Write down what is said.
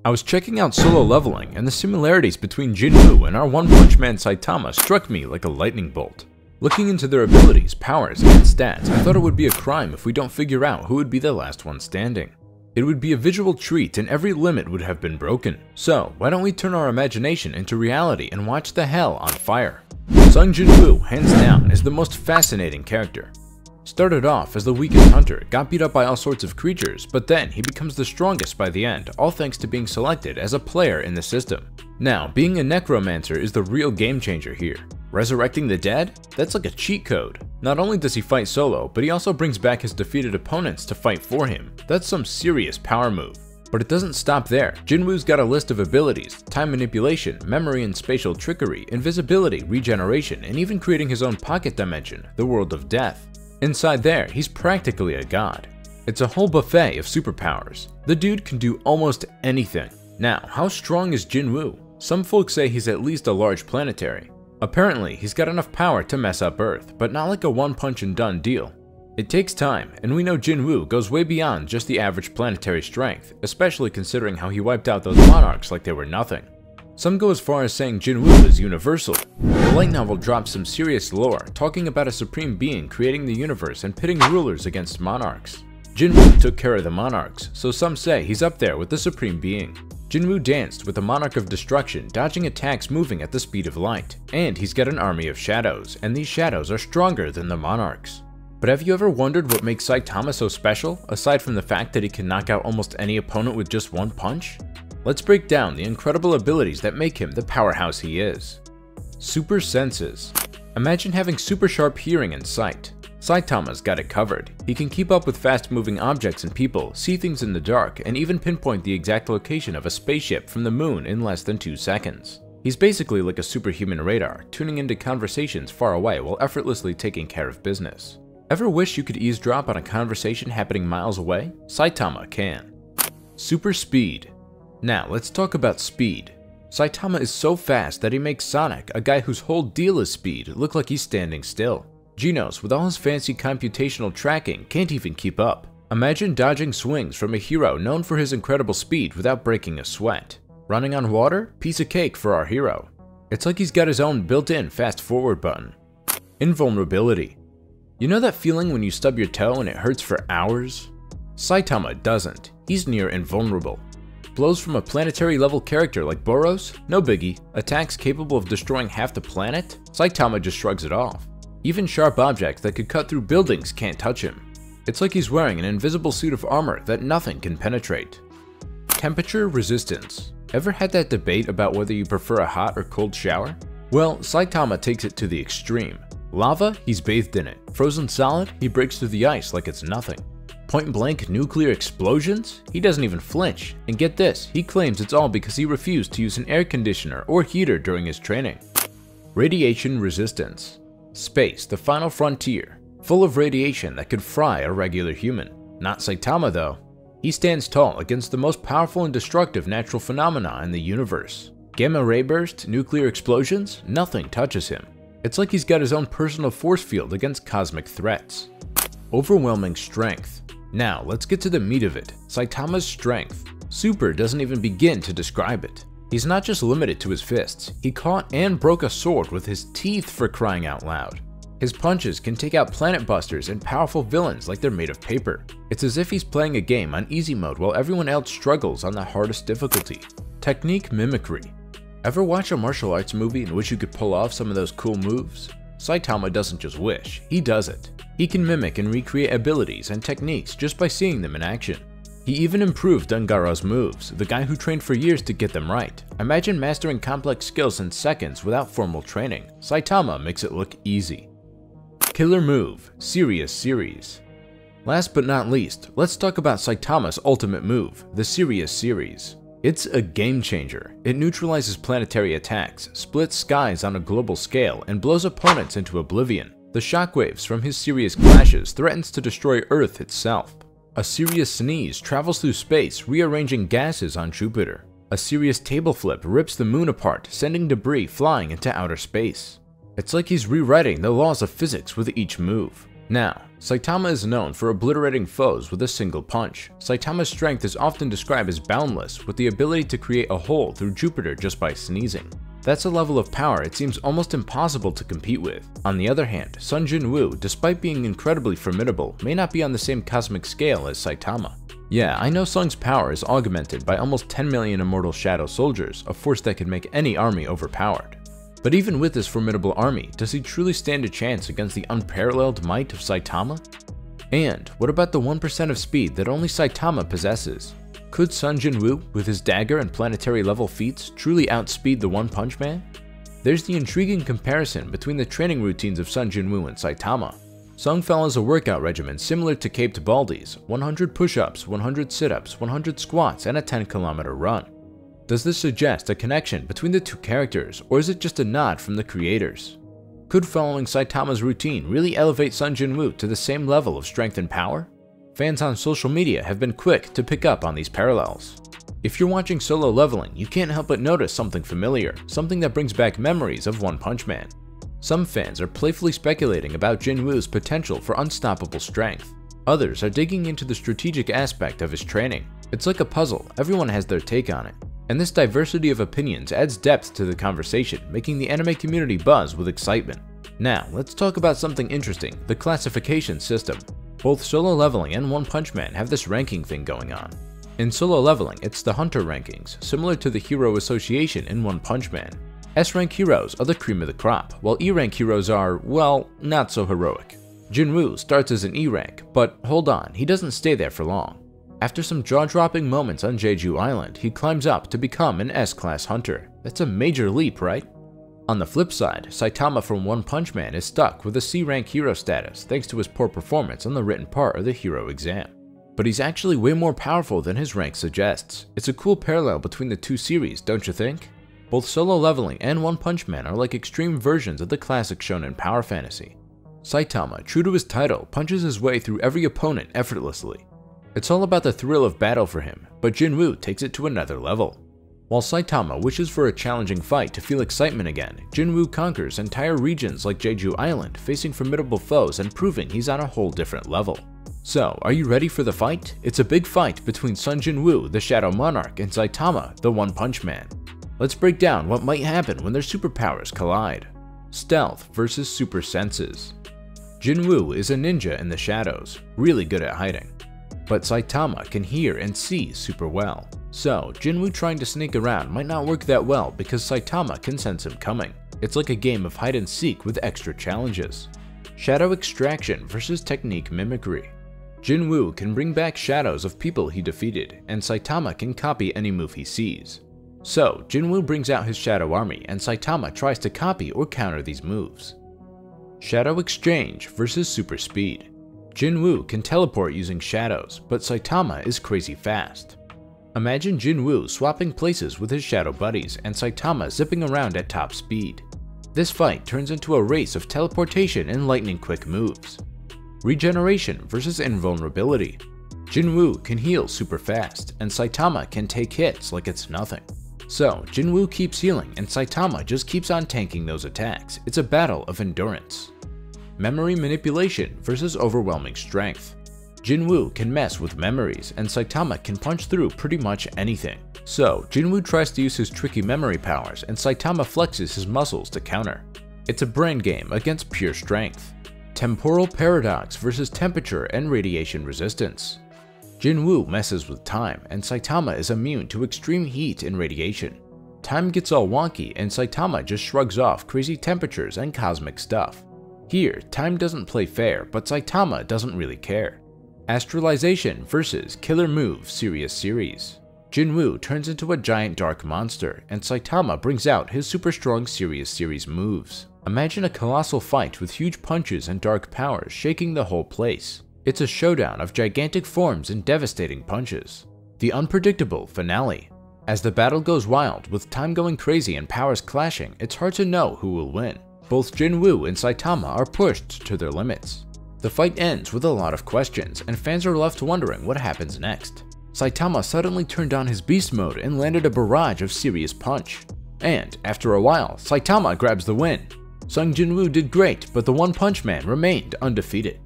I was checking out solo leveling, and the similarities between Jin Woo and our One Punch Man Saitama struck me like a lightning bolt. Looking into their abilities, powers, and stats, I thought it would be a crime if we don't figure out who would be the last one standing. It would be a visual treat and every limit would have been broken. So, why don't we turn our imagination into reality and watch the hell on fire? Sung Jin Woo, hands down, is the most fascinating character. Started off as the weakest hunter, got beat up by all sorts of creatures, but then he becomes the strongest by the end, all thanks to being selected as a player in the system. Now, being a necromancer is the real game changer here. Resurrecting the dead? That's like a cheat code. Not only does he fight solo, but he also brings back his defeated opponents to fight for him. That's some serious power move. But it doesn't stop there. Jinwoo's got a list of abilities: time manipulation, memory and spatial trickery, invisibility, regeneration, and even creating his own pocket dimension, the world of death. Inside there, he's practically a god. It's a whole buffet of superpowers. The dude can do almost anything. Now, how strong is Jin Woo? Some folks say he's at least a large planetary. Apparently, he's got enough power to mess up Earth, but not like a one punch and done deal. It takes time, and we know Jin Woo goes way beyond just the average planetary strength, especially considering how he wiped out those monarchs like they were nothing. Some go as far as saying Jin Woo is universal. The light novel drops some serious lore, talking about a supreme being creating the universe and pitting rulers against monarchs. Jin Woo took care of the monarchs, so some say he's up there with the supreme being. Jin Woo danced with the monarch of destruction, dodging attacks moving at the speed of light. And he's got an army of shadows, and these shadows are stronger than the monarchs. But have you ever wondered what makes Saitama so special, aside from the fact that he can knock out almost any opponent with just one punch? Let's break down the incredible abilities that make him the powerhouse he is. Super senses. Imagine having super sharp hearing and sight. Saitama's got it covered. He can keep up with fast-moving objects and people, see things in the dark, and even pinpoint the exact location of a spaceship from the moon in less than 2 seconds. He's basically like a superhuman radar, tuning into conversations far away while effortlessly taking care of business. Ever wish you could eavesdrop on a conversation happening miles away? Saitama can. Super speed. Now, let's talk about speed. Saitama is so fast that he makes Sonic, a guy whose whole deal is speed, look like he's standing still. Genos, with all his fancy computational tracking, can't even keep up. Imagine dodging swings from a hero known for his incredible speed without breaking a sweat. Running on water? Piece of cake for our hero. It's like he's got his own built-in fast-forward button. Invulnerability. You know that feeling when you stub your toe and it hurts for hours? Saitama doesn't. He's near invulnerable. Blows from a planetary level character like Boros? No biggie. Attacks capable of destroying half the planet? Saitama just shrugs it off. Even sharp objects that could cut through buildings can't touch him. It's like he's wearing an invisible suit of armor that nothing can penetrate. Temperature resistance. Ever had that debate about whether you prefer a hot or cold shower? Well, Saitama takes it to the extreme. Lava? He's bathed in it. Frozen solid? He breaks through the ice like it's nothing. Point blank nuclear explosions? He doesn't even flinch. And get this, he claims it's all because he refused to use an air conditioner or heater during his training. Radiation resistance. Space, the final frontier, full of radiation that could fry a regular human. Not Saitama though. He stands tall against the most powerful and destructive natural phenomena in the universe. Gamma ray burst, nuclear explosions, nothing touches him. It's like he's got his own personal force field against cosmic threats. Overwhelming strength. Now let's get to the meat of it, Saitama's strength. Super doesn't even begin to describe it. He's not just limited to his fists, he caught and broke a sword with his teeth for crying out loud. His punches can take out planet busters and powerful villains like they're made of paper. It's as if he's playing a game on easy mode while everyone else struggles on the hardest difficulty. Technique mimicry. Ever watch a martial arts movie and wish you could pull off some of those cool moves? Saitama doesn't just wish, he does it. He can mimic and recreate abilities and techniques just by seeing them in action. He even improved Dungaro's moves, the guy who trained for years to get them right. Imagine mastering complex skills in seconds without formal training. Saitama makes it look easy. Killer move, Serious Series. Last but not least, let's talk about Saitama's ultimate move, the Serious Series. It's a game changer. It neutralizes planetary attacks, splits skies on a global scale, and blows opponents into oblivion. The shockwaves from his serious clashes threatens to destroy Earth itself. A serious sneeze travels through space, rearranging gases on Jupiter. A serious table flip rips the moon apart, sending debris flying into outer space. It's like he's rewriting the laws of physics with each move. Now, Saitama is known for obliterating foes with a single punch. Saitama's strength is often described as boundless, with the ability to create a hole through Jupiter just by sneezing. That's a level of power it seems almost impossible to compete with. On the other hand, Jin Woo, despite being incredibly formidable, may not be on the same cosmic scale as Saitama. Yeah, I know Sung's power is augmented by almost 10 million immortal shadow soldiers, a force that could make any army overpowered. But even with this formidable army, does he truly stand a chance against the unparalleled might of Saitama? And what about the 1% of speed that only Saitama possesses? Could Jin Woo, with his dagger and planetary level feats, truly outspeed the One Punch Man? There's the intriguing comparison between the training routines of Jin Woo and Saitama. Sung follows a workout regimen similar to Caped Baldy's: 100 push-ups, 100 sit-ups, 100 squats, and a 10-kilometer run. Does this suggest a connection between the two characters, or is it just a nod from the creators? Could following Saitama's routine really elevate Jin Woo to the same level of strength and power? Fans on social media have been quick to pick up on these parallels. If you're watching Solo Leveling, you can't help but notice something familiar, something that brings back memories of One Punch Man. Some fans are playfully speculating about Jin Woo's potential for unstoppable strength. Others are digging into the strategic aspect of his training. It's like a puzzle, everyone has their take on it. And this diversity of opinions adds depth to the conversation, making the anime community buzz with excitement. Now, let's talk about something interesting, the classification system. Both Solo Leveling and One Punch Man have this ranking thing going on. In Solo Leveling, it's the Hunter rankings, similar to the Hero Association in One Punch Man. S-rank heroes are the cream of the crop, while E-rank heroes are, well, not so heroic. Jin Woo starts as an E-rank, but hold on, he doesn't stay there for long. After some jaw-dropping moments on Jeju Island, he climbs up to become an S-class hunter. That's a major leap, right? On the flip side, Saitama from One Punch Man is stuck with a C-rank hero status thanks to his poor performance on the written part of the hero exam. But he's actually way more powerful than his rank suggests. It's a cool parallel between the two series, don't you think? Both Solo Leveling and One Punch Man are like extreme versions of the classic shonen power fantasy. Saitama, true to his title, punches his way through every opponent effortlessly. It's all about the thrill of battle for him, but Jin Woo takes it to another level. While Saitama wishes for a challenging fight to feel excitement again, Jin Woo conquers entire regions like Jeju Island, facing formidable foes and proving he's on a whole different level. So, are you ready for the fight? It's a big fight between Jin Woo, the Shadow Monarch, and Saitama, the One Punch Man. Let's break down what might happen when their superpowers collide. Stealth versus super senses. Jin Woo is a ninja in the shadows, really good at hiding. But Saitama can hear and see super well. So, Jin Woo trying to sneak around might not work that well because Saitama can sense him coming. It's like a game of hide and seek with extra challenges. Shadow extraction versus technique mimicry. Jin Woo can bring back shadows of people he defeated, and Saitama can copy any move he sees. So, Jin Woo brings out his shadow army, and Saitama tries to copy or counter these moves. Shadow exchange versus super speed. Jin Woo can teleport using shadows, but Saitama is crazy fast. Imagine Jin Woo swapping places with his shadow buddies and Saitama zipping around at top speed. This fight turns into a race of teleportation and lightning quick moves. Regeneration versus invulnerability. Jin Woo can heal super fast, and Saitama can take hits like it's nothing. So, Jin Woo keeps healing and Saitama just keeps on tanking those attacks. It's a battle of endurance. Memory manipulation versus overwhelming strength. Jin Woo can mess with memories, and Saitama can punch through pretty much anything. So, Jin Woo tries to use his tricky memory powers, and Saitama flexes his muscles to counter. It's a brain game against pure strength. Temporal paradox versus temperature and radiation resistance. Jin Woo messes with time, and Saitama is immune to extreme heat and radiation. Time gets all wonky, and Saitama just shrugs off crazy temperatures and cosmic stuff. Here, time doesn't play fair, but Saitama doesn't really care. Astralization versus Killer Move Serious Series. Jin Woo turns into a giant dark monster, and Saitama brings out his super strong Serious Series moves. Imagine a colossal fight with huge punches and dark powers shaking the whole place. It's a showdown of gigantic forms and devastating punches. The unpredictable finale. As the battle goes wild, with time going crazy and powers clashing, it's hard to know who will win. Both Jin Woo and Saitama are pushed to their limits. The fight ends with a lot of questions, and fans are left wondering what happens next. Saitama suddenly turned on his beast mode and landed a barrage of serious punch. And, after a while, Saitama grabs the win. Jin Woo did great, but the One Punch Man remained undefeated.